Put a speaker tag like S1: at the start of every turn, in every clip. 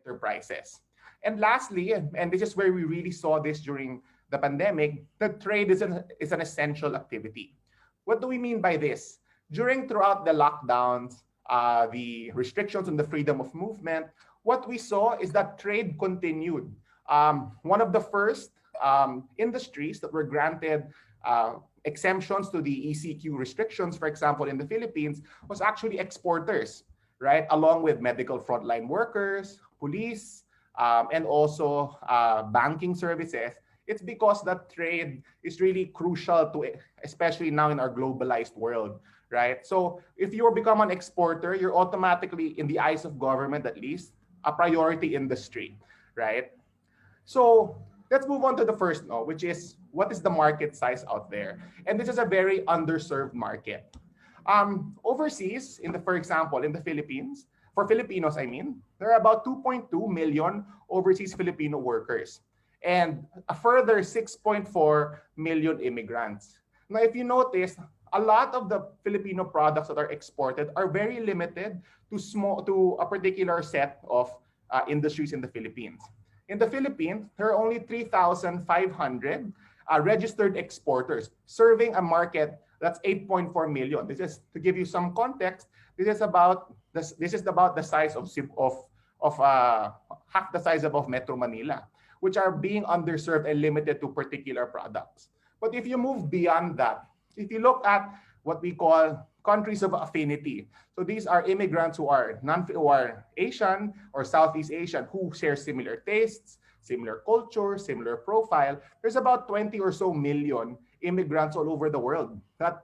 S1: enterprises. And lastly, and this is where we really saw this during the pandemic, the trade is an essential activity. What do we mean by this? Throughout the lockdowns, the restrictions on the freedom of movement, what we saw is that trade continued. One of the first industries that were granted exemptions to the ECQ restrictions, for example, in the Philippines, was actually exporters, right? Along with medical frontline workers, police, and also banking services. It's because that trade is really crucial to, especially now in our globalized world, right? So if you become an exporter, you're automatically, in the eyes of government at least, a priority industry, right? So let's move on to the first no, which is what is the market size out there? And this is a very underserved market. Overseas, for example, in the Philippines, for Filipinos, I mean, there are about 2.2 million overseas Filipino workers and a further 6.4 million immigrants. Now, if you notice, a lot of the Filipino products that are exported are very limited to a particular set of industries in the Philippines. In the Philippines, there are only 3,500 registered exporters serving a market that's 8.4 million. This is to give you some context. This is about the size of half the size of Metro Manila, which are being underserved and limited to particular products. But if you move beyond that, if you look at what we call countries of affinity, so these are immigrants who are Asian or Southeast Asian who share similar tastes, similar culture, similar profile. There's about 20 or so million immigrants all over the world that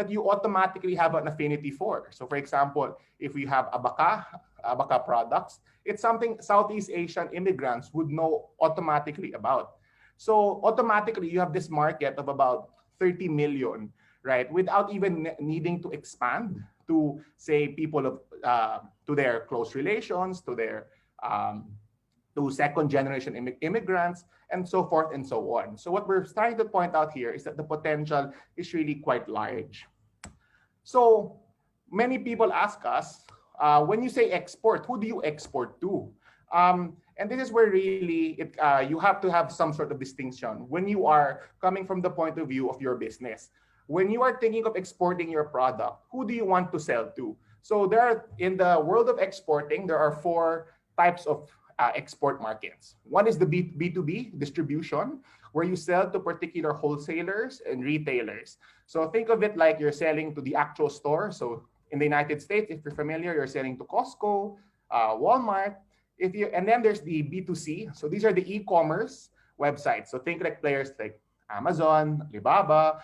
S1: you automatically have an affinity for. So for example, if we have abaca products, it's something Southeast Asian immigrants would know automatically about. So automatically you have this market of about 30 million, right? Without even needing to expand to, say, people of to their close relations, to their to second generation immigrants, and so forth and so on. So what we're starting to point out here is that the potential is really quite large. So many people ask us, when you say export, who do you export to? And this is where really you have to have some sort of distinction when you are coming from the point of view of your business. When you are thinking of exporting your product, who do you want to sell to? So in the world of exporting, there are four types of export markets. One is the B2B distribution, where you sell to particular wholesalers and retailers. So think of it like you're selling to the actual store. So in the United States, if you're familiar, you're selling to Costco, Walmart. And then there's the B2C. So these are the e-commerce websites. So think like players like Amazon, Alibaba,